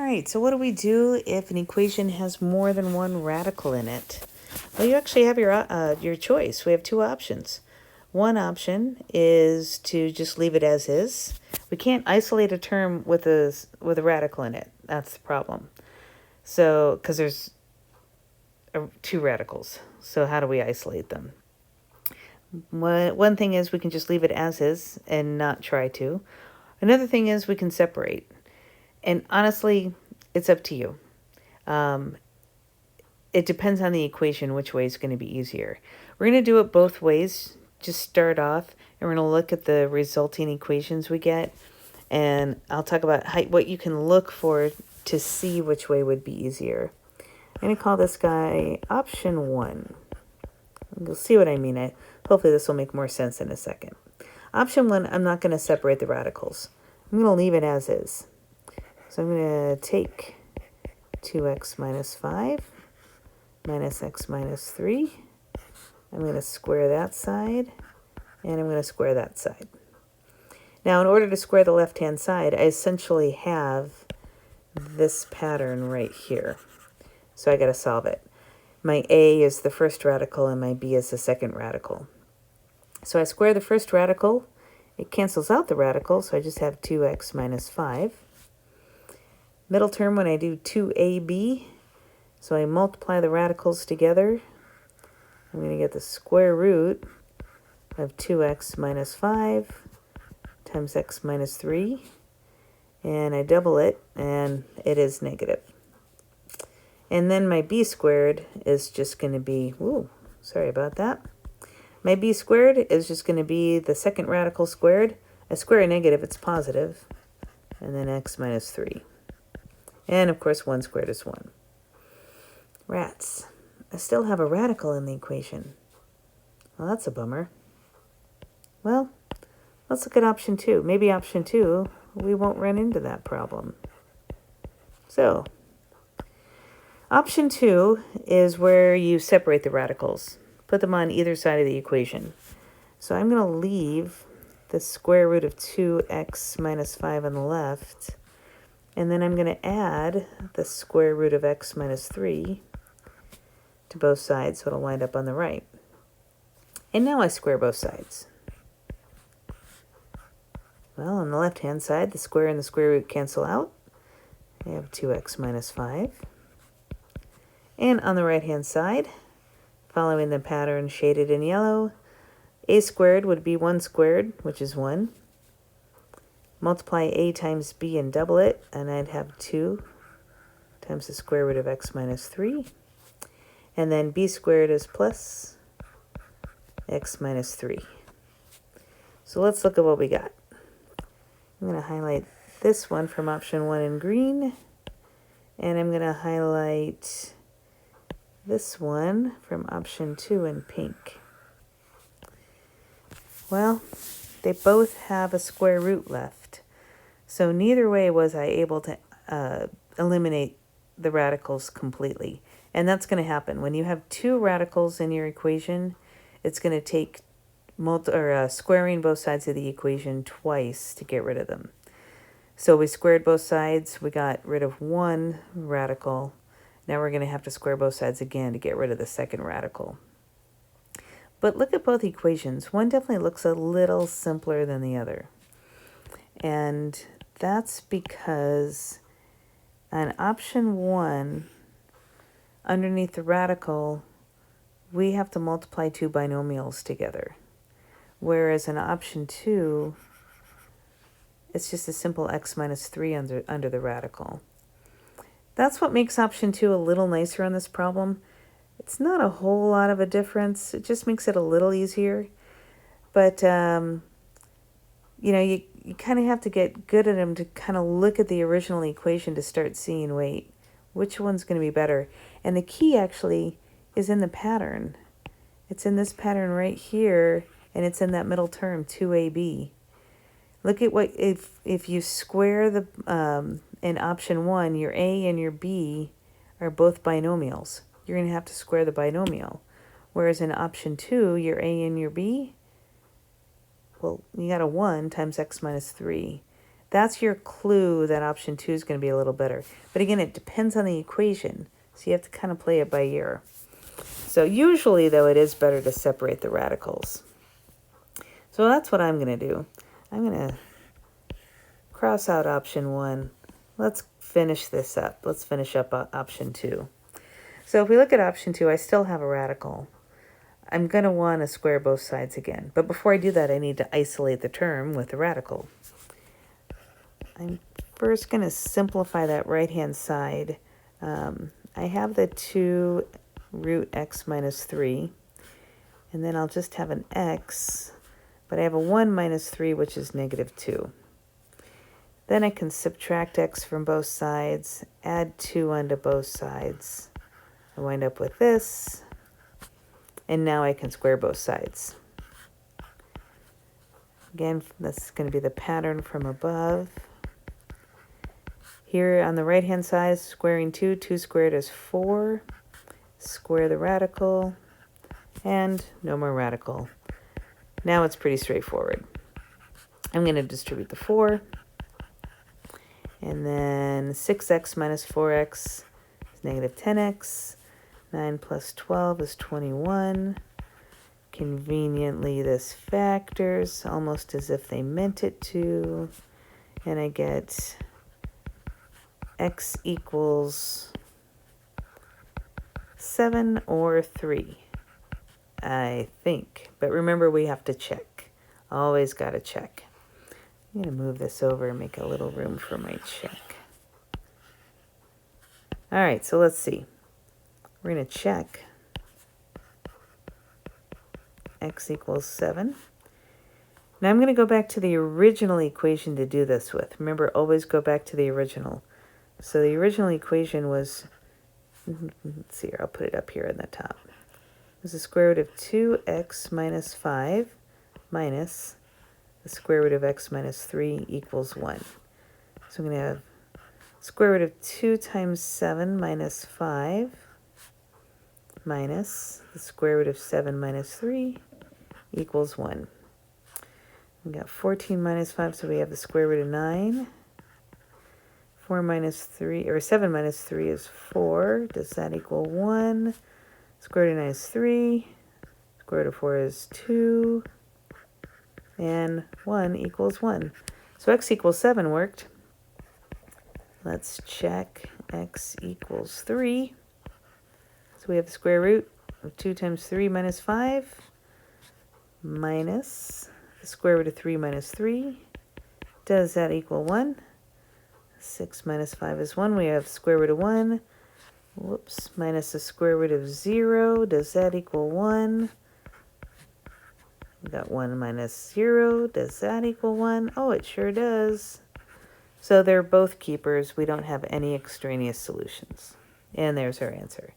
right, so what do we do if an equation has more than one radical in it? Well, you actually have your choice. We have two options. One option is to just leave it as is. We can't isolate a term with a radical in it. That's the problem. So, because there's two radicals. So how do we isolate them? One thing is we can just leave it as is and not try to. Another thing is we can separate. And honestly, it's up to you. It depends on the equation which way is going to be easier. We're going to do it both ways. Just start off and we're going to look at the resulting equations we get. And I'll talk about what you can look for to see which way would be easier. I'm going to call this guy option 1. You'll see what I mean. Hopefully this will make more sense in a second. Option 1, I'm not going to separate the radicals. I'm going to leave it as is. So I'm going to take 2x minus 5 minus x minus 3. I'm going to square that side, and I'm going to square that side. Now, in order to square the left-hand side, I essentially have this pattern right here. So I got to solve it. My a is the first radical, and my b is the second radical. So I square the first radical. It cancels out the radical, so I just have 2x minus 5. Middle term when I do 2ab, so I multiply the radicals together. I'm going to get the square root of 2x minus 5 times x minus 3. And I double it, and it is negative. And then my b squared is just going to be, sorry about that. My b squared is just going to be the second radical squared. I square a negative, it's positive. And then x minus 3. And of course, 1 squared is 1. Rats. I still have a radical in the equation. Well, that's a bummer. Well, let's look at option 2. Maybe option 2, we won't run into that problem. So, option 2 is where you separate the radicals. Put them on either side of the equation. So I'm going to leave the square root of 2x minus 5 on the left. And then I'm going to add the square root of x minus 3 to both sides, so it'll wind up on the right. And now I square both sides. Well, on the left-hand side, the square and the square root cancel out. I have 2x minus 5. And on the right-hand side, following the pattern shaded in yellow, a squared would be 1 squared, which is 1. Multiply a times b and double it, and I'd have 2 times the square root of x minus 3. And then b squared is plus x minus 3. So let's look at what we got. I'm going to highlight this one from option 1 in green, and I'm going to highlight this one from option 2 in pink. Well, they both have a square root left. So neither way was I able to eliminate the radicals completely. And that's going to happen. When you have two radicals in your equation, it's going to take squaring both sides of the equation twice to get rid of them. So we squared both sides. We got rid of one radical. Now we're going to have to square both sides again to get rid of the second radical. But look at both equations. One definitely looks a little simpler than the other. And that's because on option 1, underneath the radical, we have to multiply two binomials together. Whereas in option 2, it's just a simple x minus 3 under the radical. That's what makes option 2 a little nicer on this problem. It's not a whole lot of a difference. It just makes it a little easier. But, you kind of have to get good at them to kind of look at the original equation to start seeing, wait, which one's going to be better? And the key actually is in the pattern. It's in this pattern right here, and it's in that middle term, 2ab. Look at what, if you square the, in option 1, your a and your b are both binomials. You're going to have to square the binomial. Whereas in option 2, your a and your b, well, you got a 1 times x minus 3. That's your clue that option 2 is going to be a little better. But again, it depends on the equation. So you have to kind of play it by ear. So usually, though, it is better to separate the radicals. So that's what I'm going to do. I'm going to cross out option 1. Let's finish this up. Let's finish up option 2. So if we look at option 2, I still have a radical. I'm going to want to square both sides again. But before I do that, I need to isolate the term with the radical. I'm first going to simplify that right-hand side. I have the 2 root x minus 3. And then I'll just have an x. But I have a 1 minus 3, which is negative 2. Then I can subtract x from both sides, add 2 onto both sides. I wind up with this. And now I can square both sides. Again, this is going to be the pattern from above. Here on the right-hand side, squaring 2. 2 squared is 4. Square the radical. And no more radical. Now it's pretty straightforward. I'm going to distribute the 4. And then 6x minus 4x is negative 10x. 9 plus 12 is 21. Conveniently, this factors almost as if they meant it to. And I get x equals 7 or 3, I think. But remember, we have to check. Always got to check. I'm going to move this over and make a little room for my check. All right, so let's see. We're going to check x equals 7. Now I'm going to go back to the original equation to do this with. Remember, always go back to the original. So the original equation was, let's see here, I'll put it up here in the top. It was the square root of 2x minus 5 minus the square root of x minus 3 equals 1. So I'm going to have square root of 2 times 7 minus 5 minus the square root of 7 minus 3 equals 1. We got 14 minus 5, so we have the square root of 9. 4 minus 3, or 7 minus 3 is 4. Does that equal 1? Square root of 9 is 3. Square root of 4 is 2. And 1 equals 1. So x equals 7 worked. Let's check x equals 3. So we have the square root of 2 times 3 minus 5 minus the square root of 3 minus 3. Does that equal 1? 6 minus 5 is 1. We have square root of 1. Whoops. Minus the square root of 0. Does that equal 1? We got 1 minus 0. Does that equal 1? Oh, it sure does. So they're both keepers. We don't have any extraneous solutions. And there's our answer.